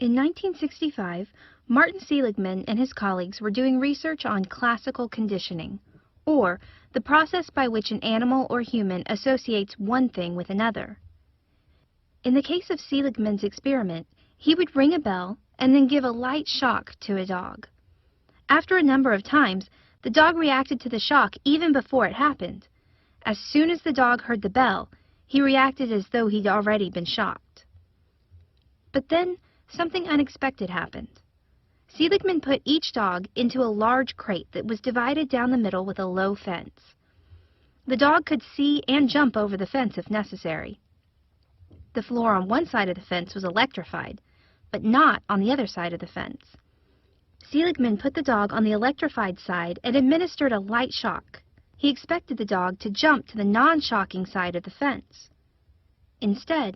In 1965, Martin Seligman and his colleagues were doing research on classical conditioning, or the process by which an animal or human associates one thing with another. In the case of Seligman's experiment, he would ring a bell and then give a light shock to a dog. After a number of times, the dog reacted to the shock even before it happened. As soon as the dog heard the bell, he reacted as though he'd already been shocked. But then, something unexpected happened. Seligman put each dog into a large crate that was divided down the middle with a low fence. The dog could see and jump over the fence if necessary. The floor on one side of the fence was electrified, but not on the other side of the fence. Seligman put the dog on the electrified side and administered a light shock. He expected the dog to jump to the non-shocking side of the fence. Instead,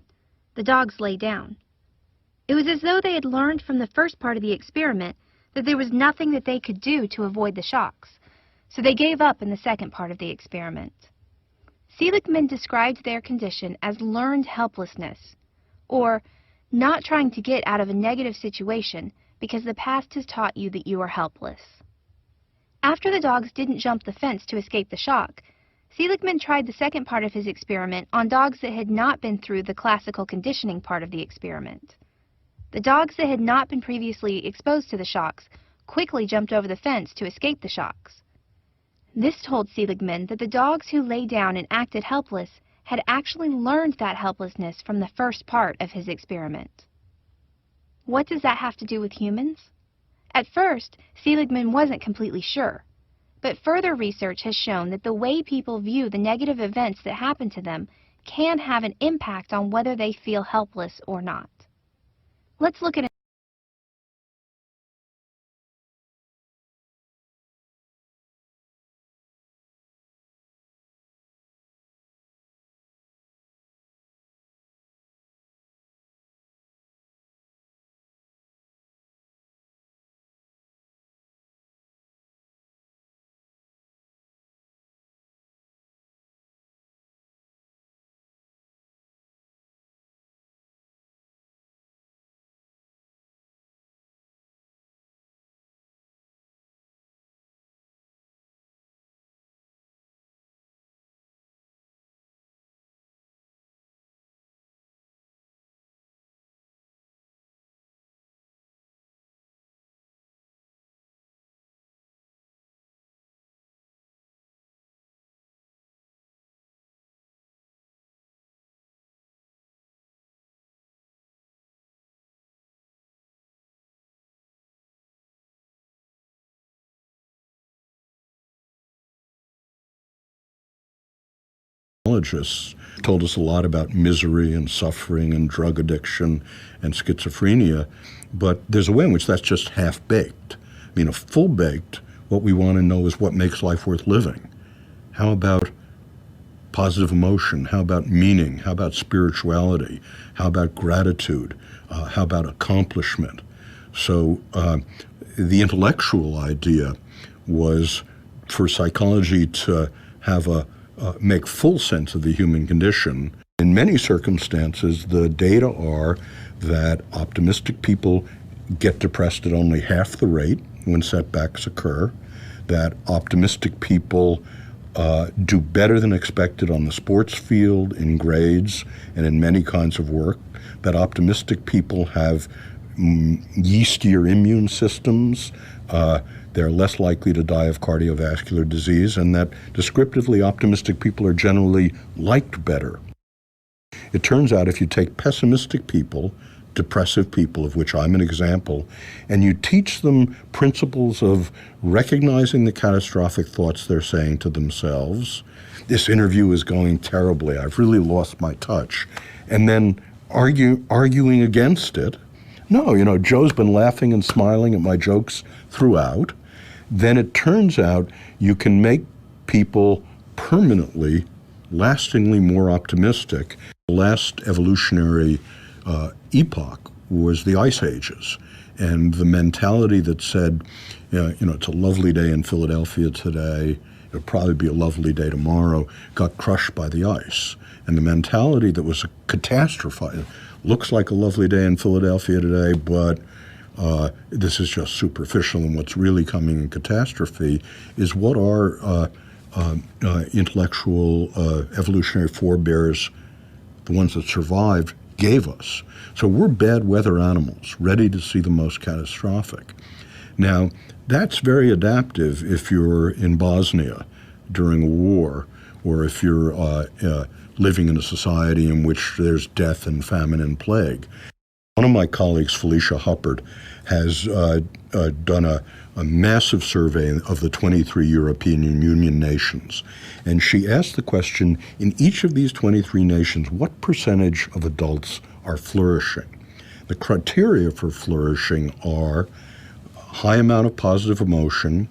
the dogs lay down. It was as though they had learned from the first part of the experiment that there was nothing that they could do to avoid the shocks, so they gave up in the second part of the experiment. Seligman described their condition as learned helplessness, or not trying to get out of a negative situation because the past has taught you that you are helpless. After the dogs didn't jump the fence to escape the shock, Seligman tried the second part of his experiment on dogs that had not been through the classical conditioning part of the experiment. The dogs that had not been previously exposed to the shocks quickly jumped over the fence to escape the shocks. This told Seligman that the dogs who lay down and acted helpless had actually learned that helplessness from the first part of his experiment. What does that have to do with humans? At first, Seligman wasn't completely sure, but further research has shown that the way people view the negative events that happen to them can have an impact on whether they feel helpless or not. Let's look at Psychologists told us a lot about misery and suffering and drug addiction and schizophrenia, but there's a way in which that's just half-baked. I mean, a full-baked, what we want to know is what makes life worth living. How about positive emotion? How about meaning? How about spirituality? How about gratitude? How about accomplishment? So the intellectual idea was for psychology to have make full sense of the human condition. In many circumstances, the data are that optimistic people get depressed at only half the rate when setbacks occur, that optimistic people do better than expected on the sports field, in grades, and in many kinds of work, that optimistic people have yeastier immune systems, they're less likely to die of cardiovascular disease, and that descriptively optimistic people are generally liked better. It turns out if you take pessimistic people, depressive people, of which I'm an example, and you teach them principles of recognizing the catastrophic thoughts they're saying to themselves, this interview is going terribly, I've really lost my touch, and then arguing against it, no, Joe's been laughing and smiling at my jokes throughout, then it turns out you can make people permanently, lastingly more optimistic. The last evolutionary epoch was the Ice Ages, and the mentality that said, it's a lovely day in Philadelphia today, it'll probably be a lovely day tomorrow, got crushed by the ice. And the mentality that was a catastrophe, looks like a lovely day in Philadelphia today, but this is just superficial, and what's really coming in catastrophe is what our intellectual evolutionary forebears, the ones that survived, gave us. So we're bad weather animals, ready to see the most catastrophic. Now, that's very adaptive if you're in Bosnia during a war, or if you're living in a society in which there's death and famine and plague. One of my colleagues, Felicia Huppert, has done a massive survey of the 23 European Union nations. And she asked the question, in each of these 23 nations, what percentage of adults are flourishing? The criteria for flourishing are high amount of positive emotion,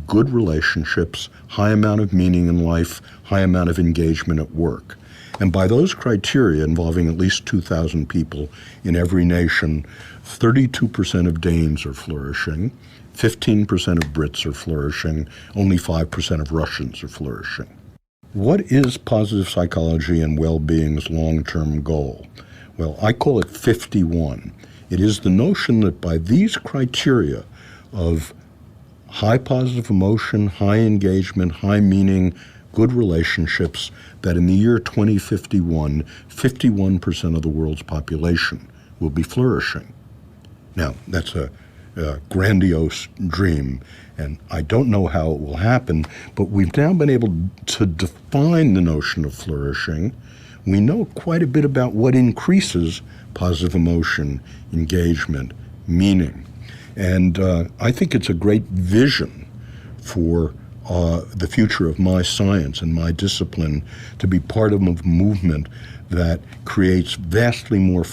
good relationships, high amount of meaning in life, high amount of engagement at work. And by those criteria, involving at least 2,000 people in every nation, 32% of Danes are flourishing, 15% of Brits are flourishing, only 5% of Russians are flourishing. What is positive psychology and well-being's long-term goal? Well, I call it 51. It is the notion that by these criteria of high positive emotion, high engagement, high meaning, good relationships, that in the year 2051, 51% of the world's population will be flourishing. Now, that's a grandiose dream, and I don't know how it will happen, but we've now been able to define the notion of flourishing. We know quite a bit about what increases positive emotion, engagement, meaning. And I think it's a great vision for the future of my science and my discipline to be part of a movement that creates vastly more